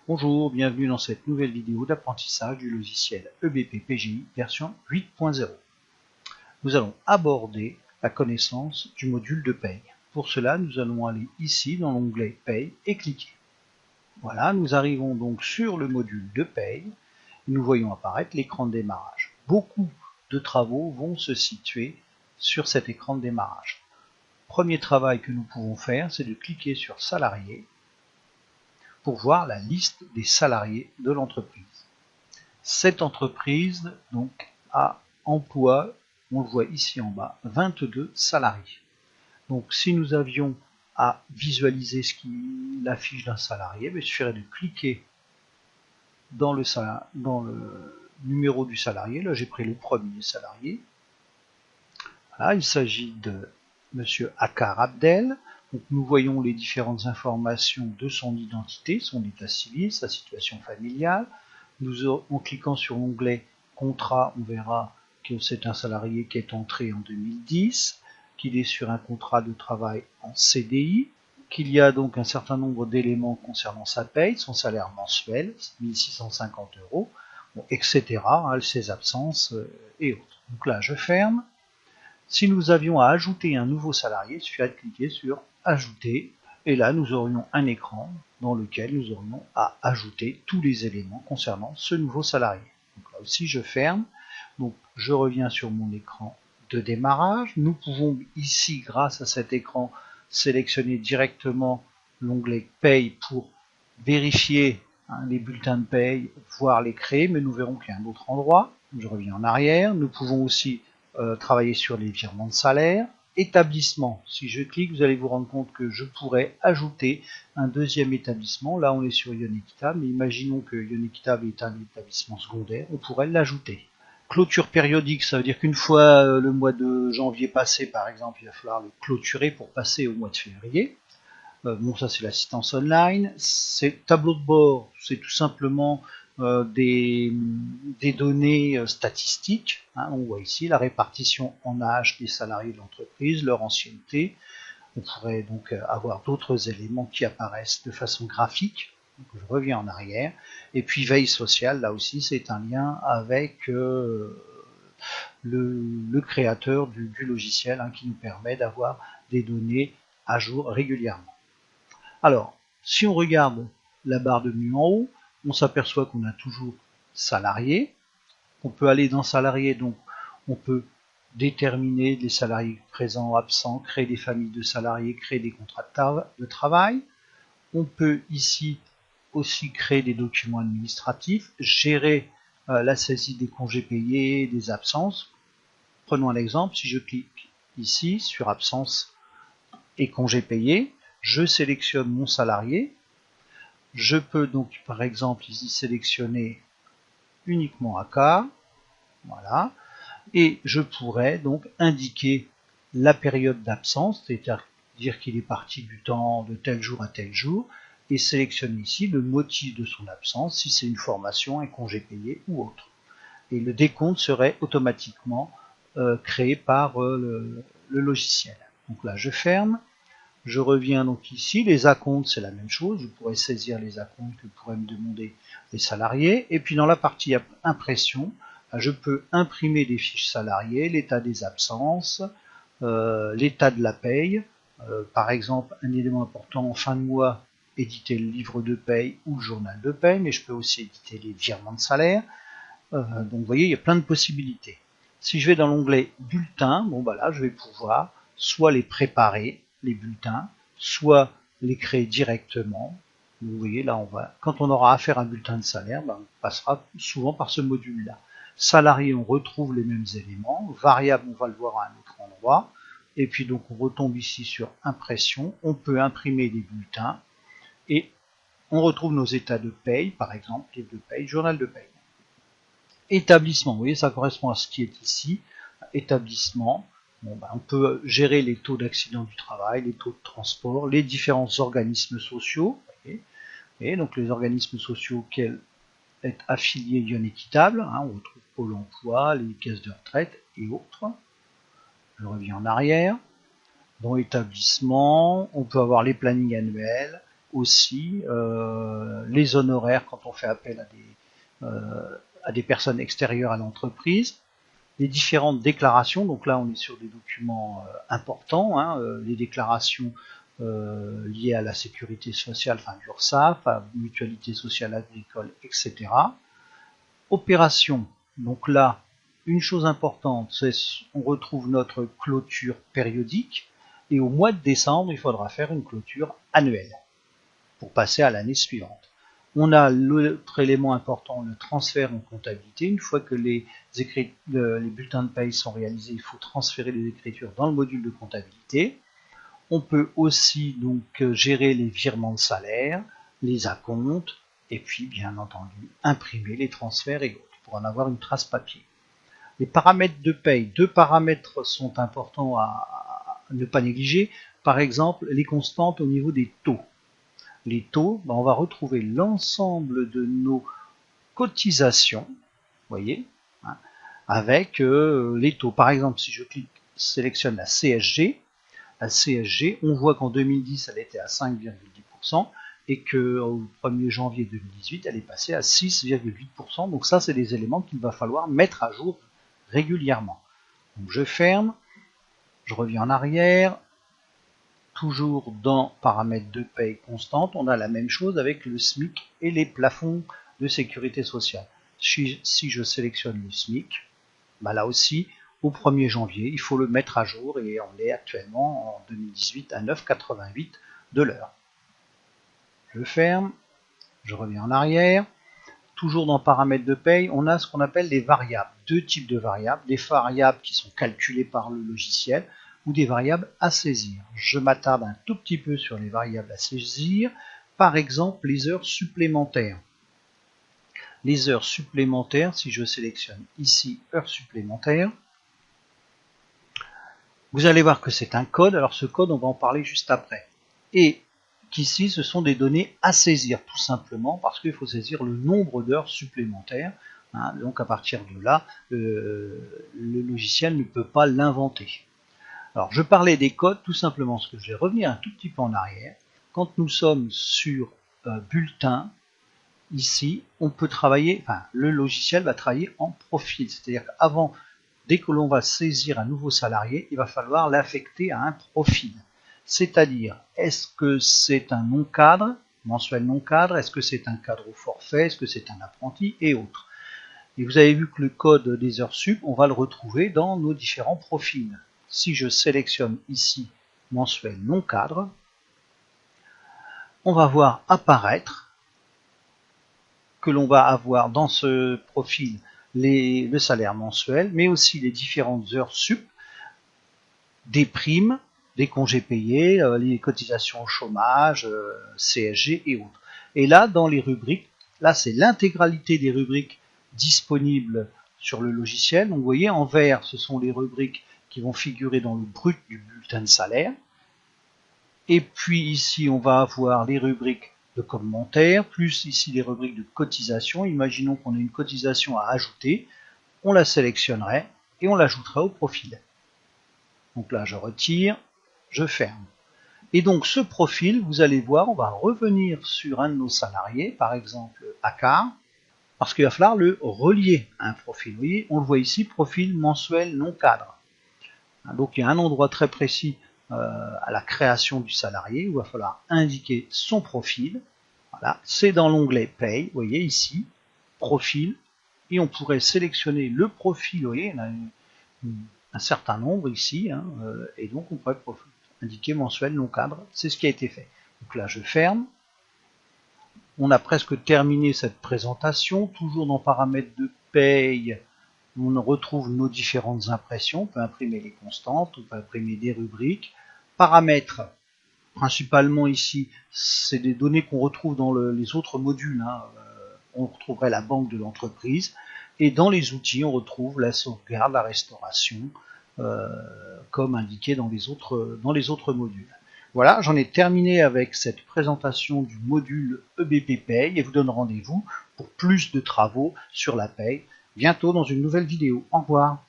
Bonjour, bienvenue dans cette nouvelle vidéo d'apprentissage du logiciel EBP PGI version 8.0. Nous allons aborder la connaissance du module de paye. Pour cela, nous allons aller ici dans l'onglet Paye et cliquer. Voilà, nous arrivons donc sur le module de paye. Nous voyons apparaître l'écran de démarrage. Beaucoup de travaux vont se situer sur cet écran de démarrage. Premier travail que nous pouvons faire, c'est de cliquer sur Salariés pour voir la liste des salariés de l'entreprise. Cette entreprise donc emploie, on le voit ici en bas, 22 salariés. Donc si nous avions à visualiser la fiche d'un salarié, il suffirait de cliquer dans le numéro du salarié. Là j'ai pris le premier salarié. Voilà, il s'agit de Monsieur Akar Abdel. Donc nous voyons les différentes informations de son identité, son état civil, sa situation familiale. En cliquant sur l'onglet Contrat, on verra que c'est un salarié qui est entré en 2010, qu'il est sur un contrat de travail en CDI, qu'il y a donc un certain nombre d'éléments concernant sa paye, son salaire mensuel, 1650 €, bon, etc., ses absences et autres. Donc là, je ferme. Si nous avions à ajouter un nouveau salarié, il suffirait de cliquer sur Ajouter, et là nous aurions un écran dans lequel nous aurions à ajouter tous les éléments concernant ce nouveau salarié. Donc là aussi je ferme, donc je reviens sur mon écran de démarrage. Nous pouvons ici, grâce à cet écran, sélectionner directement l'onglet Paye pour vérifier les bulletins de paye, voire les créer, mais nous verrons qu'il y a un autre endroit. Je reviens en arrière. Nous pouvons aussi travailler sur les virements de salaire. Établissement, si je clique, vous allez vous rendre compte que je pourrais ajouter un deuxième établissement. Là, on est sur Ionequitable, mais imaginons que Ionequitable est un établissement secondaire, on pourrait l'ajouter. Clôture périodique, ça veut dire qu'une fois le mois de janvier passé, par exemple, il va falloir le clôturer pour passer au mois de février. Bon, ça c'est l'assistance online. C'est tableau de bord, c'est tout simplement des données statistiques. On voit ici la répartition en âge des salariés de l'entreprise, leur ancienneté. On pourrait donc avoir d'autres éléments qui apparaissent de façon graphique. Donc, je reviens en arrière. Et puis veille sociale, là aussi c'est un lien avec le créateur du logiciel qui nous permet d'avoir des données à jour régulièrement. Alors, si on regarde la barre de menu en haut, on s'aperçoit qu'on a toujours salarié. On peut aller dans salarié, donc on peut déterminer les salariés présents ou absents, créer des familles de salariés, créer des contrats de travail. On peut ici aussi créer des documents administratifs, gérer la saisie des congés payés, des absences. Prenons un exemple, si je clique ici sur absence et congés payés, je sélectionne mon salarié. Je peux donc par exemple ici sélectionner uniquement Akar, et je pourrais donc indiquer la période d'absence, c'est-à-dire qu'il est parti du temps de tel jour à tel jour, et sélectionner ici le motif de son absence, si c'est une formation, un congé payé ou autre. Et le décompte serait automatiquement créé par le logiciel. Donc là je ferme. Je reviens donc ici, les acomptes c'est la même chose, je pourrais saisir les acomptes que pourraient me demander les salariés, et puis dans la partie impression, je peux imprimer des fiches salariés, l'état des absences, l'état de la paye, par exemple un élément important en fin de mois, éditer le livre de paye ou le journal de paye, mais je peux aussi éditer les virements de salaire, donc vous voyez il y a plein de possibilités. Si je vais dans l'onglet bulletin, bon bah là je vais pouvoir soit les préparer, les bulletins, soit les créer directement. Vous voyez là, quand on aura affaire à un bulletin de salaire, on passera souvent par ce module-là. Salarié, on retrouve les mêmes éléments. Variable, on va le voir à un autre endroit. Et puis donc on retombe ici sur impression. On peut imprimer des bulletins et on retrouve nos états de paye, par exemple, livre de paye, journal de paye. Établissement, vous voyez, ça correspond à ce qui est ici. Établissement. On peut gérer les taux d'accident du travail, les taux de transport, les différents organismes sociaux. Et donc les organismes sociaux auxquels est affilié Ionequitable, on retrouve Pôle emploi, les caisses de retraite et autres. Je reviens en arrière. Dans établissement, on peut avoir les plannings annuels, aussi les honoraires quand on fait appel à des personnes extérieures à l'entreprise, les différentes déclarations. Donc là, on est sur des documents importants, hein, les déclarations liées à la sécurité sociale, enfin l'URSSAF, à mutualité sociale agricole, etc. Opération. Donc là, une chose importante, c'est on retrouve notre clôture périodique, et au mois de décembre, il faudra faire une clôture annuelle pour passer à l'année suivante. On a l'autre élément important, le transfert en comptabilité. Une fois que les bulletins de paye sont réalisés, il faut transférer les écritures dans le module de comptabilité. On peut aussi donc gérer les virements de salaire, les acomptes, et puis bien entendu imprimer les transferts et autres pour en avoir une trace papier. Les paramètres de paye, deux paramètres sont importants à ne pas négliger. Par exemple, les constantes au niveau des taux. Les taux, on va retrouver l'ensemble de nos cotisations, vous voyez, hein, avec les taux. Par exemple, si je sélectionne la CSG, on voit qu'en 2010, elle était à 5,10% et qu'au 1er janvier 2018, elle est passée à 6,8%. Donc ça, c'est des éléments qu'il va falloir mettre à jour régulièrement. Donc je ferme, je reviens en arrière. Toujours dans paramètres de paye constante, on a la même chose avec le SMIC et les plafonds de sécurité sociale. Si je sélectionne le SMIC, là aussi, au 1er janvier, il faut le mettre à jour et on est actuellement en 2018 à 9,88 de l'heure. Je ferme, je reviens en arrière. Toujours dans paramètres de paye, on a ce qu'on appelle des variables. Deux types de variables, des variables qui sont calculées par le logiciel, ou des variables à saisir. Je m'attarde un tout petit peu sur les variables à saisir, par exemple les heures supplémentaires. Les heures supplémentaires, si je sélectionne ici heures supplémentaires, vous allez voir que c'est un code, alors ce code on va en parler juste après. Et qu'ici ce sont des données à saisir tout simplement parce qu'il faut saisir le nombre d'heures supplémentaires. Hein, donc à partir de là, le logiciel ne peut pas l'inventer. Alors, je parlais des codes tout simplement parce que je vais revenir un tout petit peu en arrière. Quand nous sommes sur bulletin, ici, on peut travailler, enfin, le logiciel va travailler en profil. C'est-à-dire qu'avant, dès que l'on va saisir un nouveau salarié, il va falloir l'affecter à un profil. C'est-à-dire, est-ce que c'est un non-cadre, mensuel non-cadre, est-ce que c'est un cadre au forfait, est-ce que c'est un apprenti et autres. Et vous avez vu que le code des heures sup, on va le retrouver dans nos différents profils. Si je sélectionne ici mensuel non cadre, on va voir apparaître que l'on va avoir dans ce profil le salaire mensuel, mais aussi les différentes heures sup, des primes, des congés payés, les cotisations au chômage, CSG et autres. Et là, dans les rubriques, là c'est l'intégralité des rubriques disponibles sur le logiciel. Donc vous voyez, en vert, ce sont les rubriques qui vont figurer dans le brut du bulletin de salaire. Et puis ici, on va avoir les rubriques de commentaires, plus ici les rubriques de cotisation. Imaginons qu'on a une cotisation à ajouter, on la sélectionnerait et on l'ajouterait au profil. Donc là, je retire, je ferme. Et donc ce profil, vous allez voir, on va revenir sur un de nos salariés, par exemple Akar, parce qu'il va falloir le relier à un profil. Vous voyez, on le voit ici, profil mensuel non cadre. Donc il y a un endroit très précis à la création du salarié où il va falloir indiquer son profil. Voilà, c'est dans l'onglet Paye, vous voyez ici, profil, et on pourrait sélectionner le profil, vous voyez, il y en a un certain nombre ici, hein, et donc on pourrait indiquer mensuel non cadre, c'est ce qui a été fait. Donc là je ferme. On a presque terminé cette présentation, toujours dans paramètres de paye. On retrouve nos différentes impressions, on peut imprimer les constantes, on peut imprimer des rubriques. Paramètres, principalement ici, c'est des données qu'on retrouve dans les autres modules. Hein. On retrouverait la banque de l'entreprise. Et dans les outils, on retrouve la sauvegarde, la restauration, comme indiqué dans les autres modules. Voilà, j'en ai terminé avec cette présentation du module EBP Paye et vous donne rendez-vous pour plus de travaux sur la paye bientôt dans une nouvelle vidéo. Au revoir.